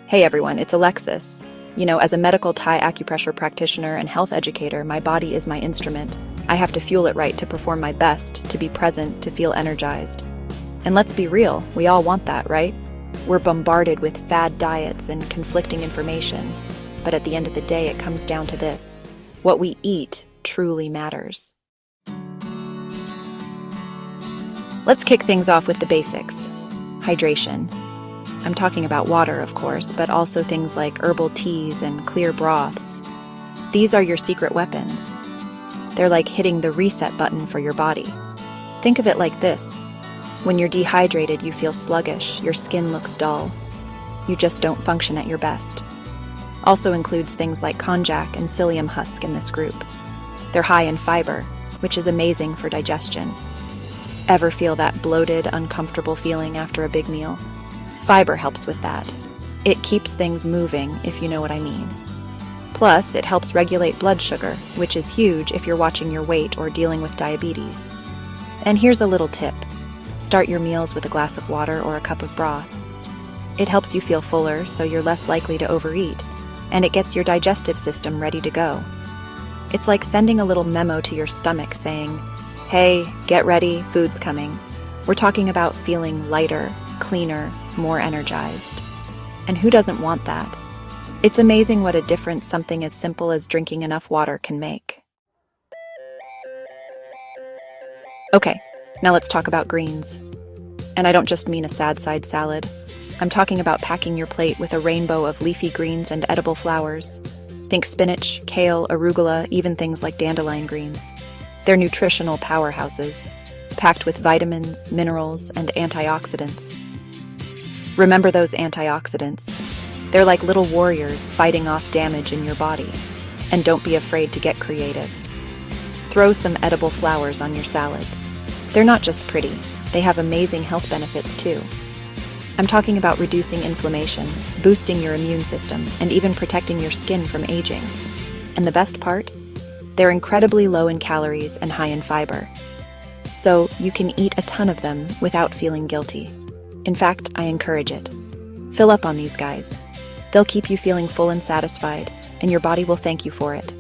Hey everyone, it's Alexis. As a medical Thai acupressure practitioner and health educator, my body is my instrument. I have to fuel it right to perform my best, to be present, to feel energized. And let's be real, we all want that, right? We're bombarded with fad diets and conflicting information. But at the end of the day, it comes down to this. What we eat truly matters. Let's kick things off with the basics. Hydration. I'm talking about water, of course, but also things like herbal teas and clear broths. These are your secret weapons. They're like hitting the reset button for your body. Think of it like this. When you're dehydrated, you feel sluggish, your skin looks dull. You just don't function at your best. Also includes things like konjac and psyllium husk in this group. They're high in fiber, which is amazing for digestion. Ever feel that bloated, uncomfortable feeling after a big meal? Fiber helps with that. It keeps things moving, if you know what I mean. Plus, it helps regulate blood sugar, which is huge if you're watching your weight or dealing with diabetes. And here's a little tip. Start your meals with a glass of water or a cup of broth. It helps you feel fuller, so you're less likely to overeat, and it gets your digestive system ready to go. It's like sending a little memo to your stomach saying, "Hey, get ready, food's coming." We're talking about feeling lighter, cleaner, more energized. And who doesn't want that? It's amazing what a difference something as simple as drinking enough water can make. Okay, now let's talk about greens. And I don't just mean a sad side salad. I'm talking about packing your plate with a rainbow of leafy greens and edible flowers. Think spinach, kale, arugula, even things like dandelion greens. They're nutritional powerhouses, packed with vitamins, minerals, and antioxidants. Remember those antioxidants. They're like little warriors fighting off damage in your body. And don't be afraid to get creative. Throw some edible flowers on your salads. They're not just pretty, they have amazing health benefits too. I'm talking about reducing inflammation, boosting your immune system, and even protecting your skin from aging. And the best part? They're incredibly low in calories and high in fiber. So you can eat a ton of them without feeling guilty. In fact, I encourage it. Fill up on these guys. They'll keep you feeling full and satisfied, and your body will thank you for it.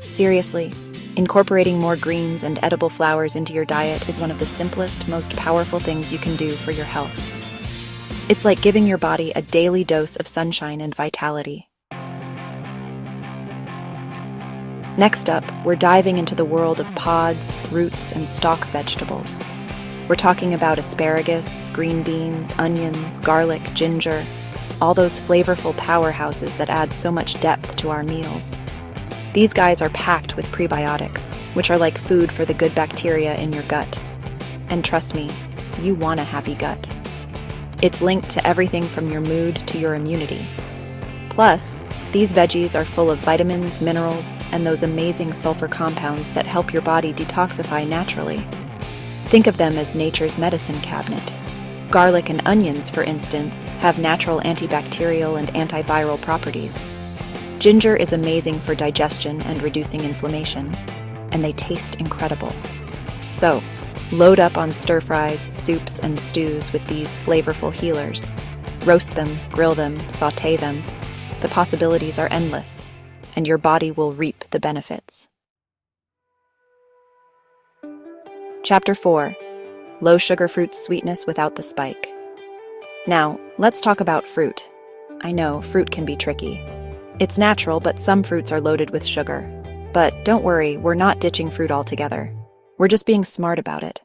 Seriously, incorporating more greens and edible flowers into your diet is one of the simplest, most powerful things you can do for your health. It's like giving your body a daily dose of sunshine and vitality. Next up, we're diving into the world of pods, roots, and stalk vegetables. We're talking about asparagus, green beans, onions, garlic, ginger, all those flavorful powerhouses that add so much depth to our meals. These guys are packed with prebiotics, which are like food for the good bacteria in your gut. And trust me, you want a happy gut. It's linked to everything from your mood to your immunity. Plus, these veggies are full of vitamins, minerals, and those amazing sulfur compounds that help your body detoxify naturally. Think of them as nature's medicine cabinet. Garlic and onions, for instance, have natural antibacterial and antiviral properties. Ginger is amazing for digestion and reducing inflammation, and they taste incredible. So, load up on stir-fries, soups, and stews with these flavorful healers. Roast them, grill them, sauté them. The possibilities are endless, and your body will reap the benefits. Chapter 4. Low-sugar fruit sweetness without the spike. Now, let's talk about fruit. I know, fruit can be tricky. It's natural, but some fruits are loaded with sugar. But don't worry, we're not ditching fruit altogether. We're just being smart about it.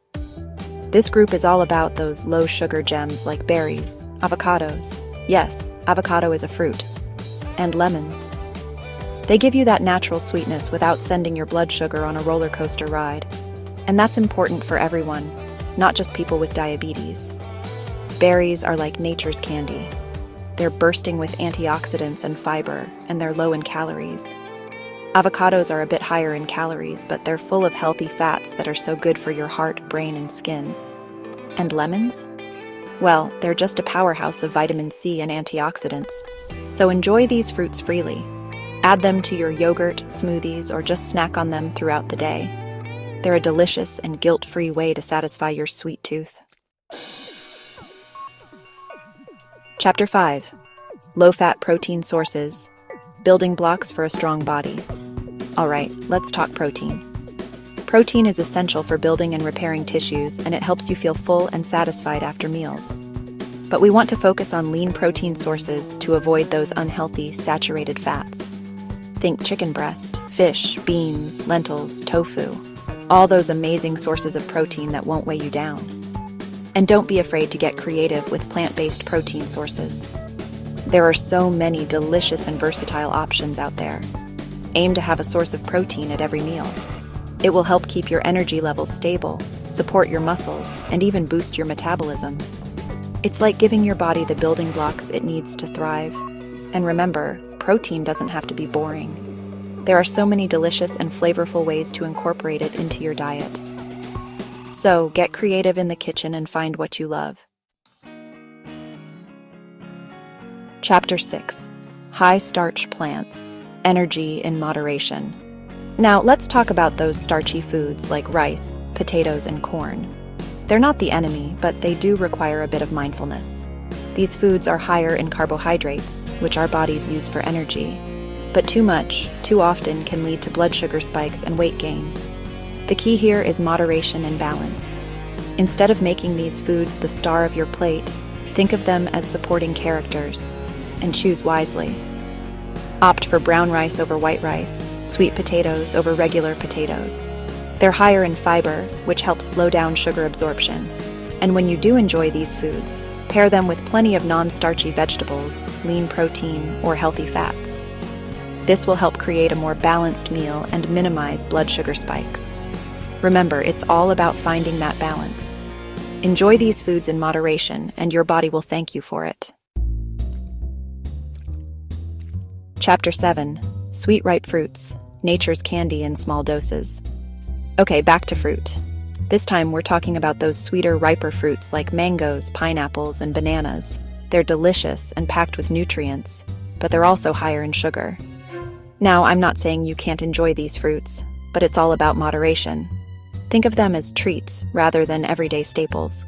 This group is all about those low-sugar gems like berries, avocados. Yes, avocado is a fruit. And lemons. They give you that natural sweetness without sending your blood sugar on a roller coaster ride. And that's important for everyone, not just people with diabetes. Berries are like nature's candy. They're bursting with antioxidants and fiber, and they're low in calories. Avocados are a bit higher in calories, but they're full of healthy fats that are so good for your heart, brain, and skin. And lemons? Well, they're just a powerhouse of vitamin C and antioxidants. So enjoy these fruits freely. Add them to your yogurt, smoothies, or just snack on them throughout the day. They're a delicious and guilt-free way to satisfy your sweet tooth. Chapter 5. Low-fat protein sources, building blocks for a strong body. All right, let's talk protein. Protein is essential for building and repairing tissues, and it helps you feel full and satisfied after meals. But we want to focus on lean protein sources to avoid those unhealthy, saturated fats. Think chicken breast, fish, beans, lentils, tofu. All those amazing sources of protein that won't weigh you down. And don't be afraid to get creative with plant-based protein sources. There are so many delicious and versatile options out there. Aim to have a source of protein at every meal. It will help keep your energy levels stable, support your muscles, and even boost your metabolism. It's like giving your body the building blocks it needs to thrive. And remember, protein doesn't have to be boring. There are so many delicious and flavorful ways to incorporate it into your diet. So, get creative in the kitchen and find what you love. Chapter 6. High-starch plants. Energy in moderation. Now, let's talk about those starchy foods like rice, potatoes, and corn. They're not the enemy, but they do require a bit of mindfulness. These foods are higher in carbohydrates, which our bodies use for energy. But too much, too often, can lead to blood sugar spikes and weight gain. The key here is moderation and balance. Instead of making these foods the star of your plate, think of them as supporting characters, and choose wisely. Opt for brown rice over white rice, sweet potatoes over regular potatoes. They're higher in fiber, which helps slow down sugar absorption. And when you do enjoy these foods, pair them with plenty of non-starchy vegetables, lean protein, or healthy fats. This will help create a more balanced meal and minimize blood sugar spikes. Remember, it's all about finding that balance. Enjoy these foods in moderation, and your body will thank you for it. Chapter 7. Sweet ripe fruits. Nature's candy in small doses. Okay, back to fruit. This time we're talking about those sweeter, riper fruits like mangoes, pineapples, and bananas. They're delicious and packed with nutrients, but they're also higher in sugar. Now, I'm not saying you can't enjoy these fruits, but it's all about moderation. Think of them as treats rather than everyday staples.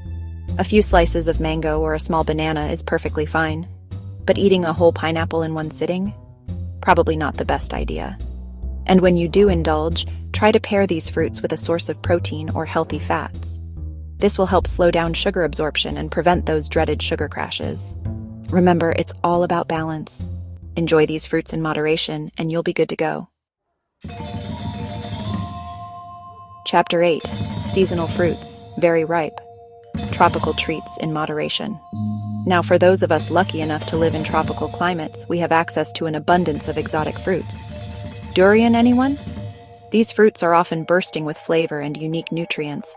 A few slices of mango or a small banana is perfectly fine, but eating a whole pineapple in one sitting? Probably not the best idea. And when you do indulge, try to pair these fruits with a source of protein or healthy fats. This will help slow down sugar absorption and prevent those dreaded sugar crashes. Remember, it's all about balance. Enjoy these fruits in moderation, and you'll be good to go. Chapter 8. Seasonal fruits, very ripe. Tropical treats in moderation. Now, for those of us lucky enough to live in tropical climates, we have access to an abundance of exotic fruits. Durian, anyone? These fruits are often bursting with flavor and unique nutrients,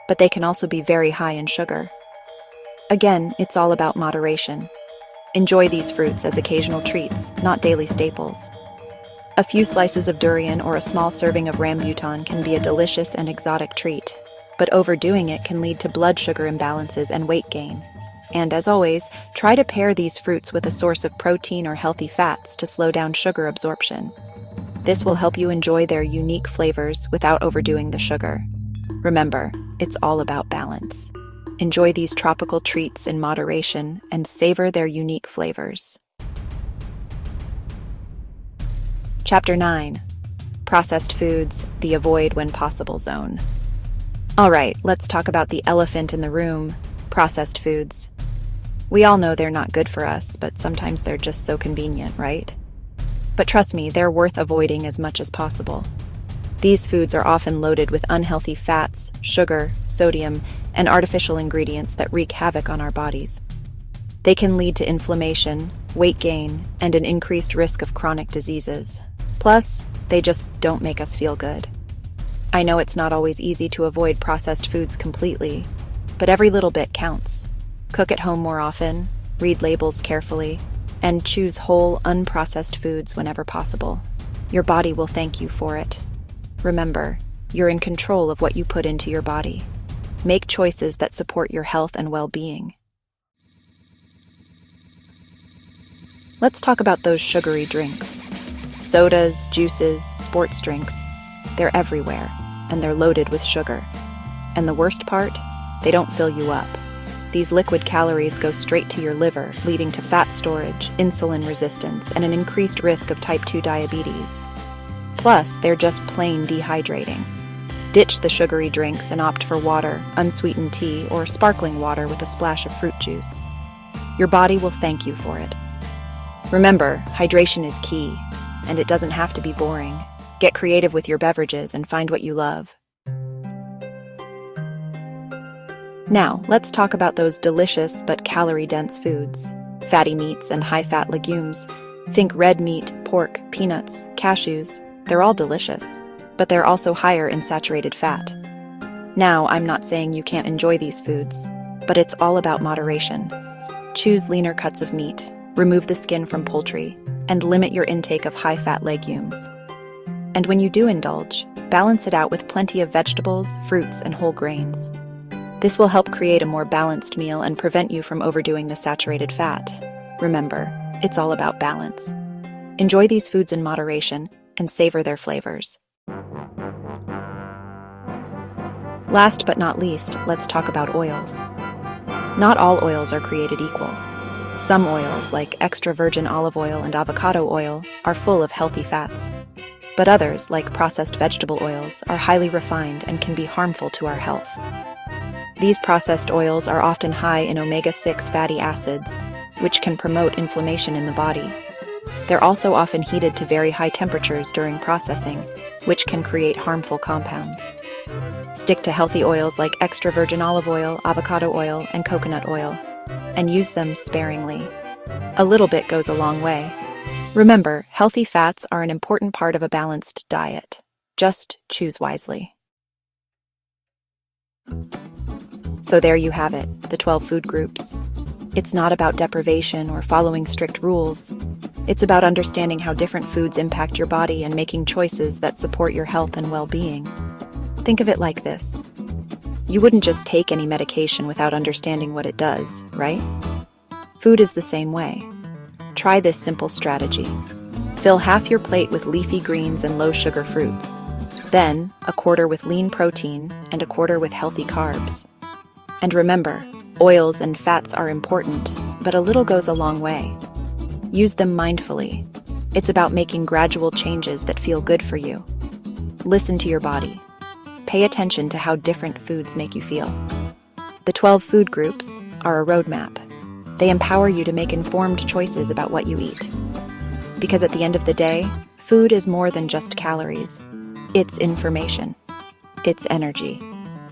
but they can also be very high in sugar. Again, it's all about moderation. Enjoy these fruits as occasional treats, not daily staples. A few slices of durian or a small serving of rambutan can be a delicious and exotic treat, but overdoing it can lead to blood sugar imbalances and weight gain. And as always, try to pair these fruits with a source of protein or healthy fats to slow down sugar absorption. This will help you enjoy their unique flavors without overdoing the sugar. Remember, it's all about balance. Enjoy these tropical treats in moderation and savor their unique flavors. Chapter 9. Processed foods, the avoid when possible zone. All right, let's talk about the elephant in the room, processed foods. We all know they're not good for us, but sometimes they're just so convenient, right? But trust me, they're worth avoiding as much as possible. These foods are often loaded with unhealthy fats, sugar, sodium, and artificial ingredients that wreak havoc on our bodies. They can lead to inflammation, weight gain, and an increased risk of chronic diseases. Plus, they just don't make us feel good. I know it's not always easy to avoid processed foods completely, but every little bit counts. Cook at home more often, read labels carefully, and choose whole, unprocessed foods whenever possible. Your body will thank you for it. Remember, you're in control of what you put into your body. Make choices that support your health and well-being. Let's talk about those sugary drinks. Sodas, juices, sports drinks. They're everywhere, and they're loaded with sugar. And the worst part? They don't fill you up. These liquid calories go straight to your liver, leading to fat storage, insulin resistance, and an increased risk of type 2 diabetes. Plus, they're just plain dehydrating. Ditch the sugary drinks and opt for water, unsweetened tea, or sparkling water with a splash of fruit juice. Your body will thank you for it. Remember, hydration is key, and it doesn't have to be boring. Get creative with your beverages and find what you love. Now, let's talk about those delicious but calorie-dense foods. Fatty meats and high-fat legumes. Think red meat, pork, peanuts, cashews. They're all delicious, but they're also higher in saturated fat. Now, I'm not saying you can't enjoy these foods, but it's all about moderation. Choose leaner cuts of meat, remove the skin from poultry, and limit your intake of high-fat legumes. And when you do indulge, balance it out with plenty of vegetables, fruits, and whole grains. This will help create a more balanced meal and prevent you from overdoing the saturated fat. Remember, it's all about balance. Enjoy these foods in moderation and savor their flavors. Last but not least, let's talk about oils. Not all oils are created equal. Some oils, like extra virgin olive oil and avocado oil, are full of healthy fats. But others, like processed vegetable oils, are highly refined and can be harmful to our health. These processed oils are often high in omega-6 fatty acids, which can promote inflammation in the body. They're also often heated to very high temperatures during processing, which can create harmful compounds. Stick to healthy oils like extra virgin olive oil, avocado oil, and coconut oil, and use them sparingly. A little bit goes a long way. Remember, healthy fats are an important part of a balanced diet. Just choose wisely. So there you have it, the 12 food groups. It's not about deprivation or following strict rules. It's about understanding how different foods impact your body and making choices that support your health and well-being. Think of it like this. You wouldn't just take any medication without understanding what it does, right? Food is the same way. Try this simple strategy. Fill half your plate with leafy greens and low-sugar fruits. Then, a quarter with lean protein and a quarter with healthy carbs. And remember, oils and fats are important, but a little goes a long way. Use them mindfully. It's about making gradual changes that feel good for you. Listen to your body. Pay attention to how different foods make you feel. The 12 food groups are a roadmap. They empower you to make informed choices about what you eat. Because at the end of the day, food is more than just calories. It's information. It's energy.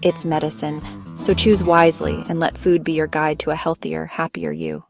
It's medicine. So choose wisely and let food be your guide to a healthier, happier you.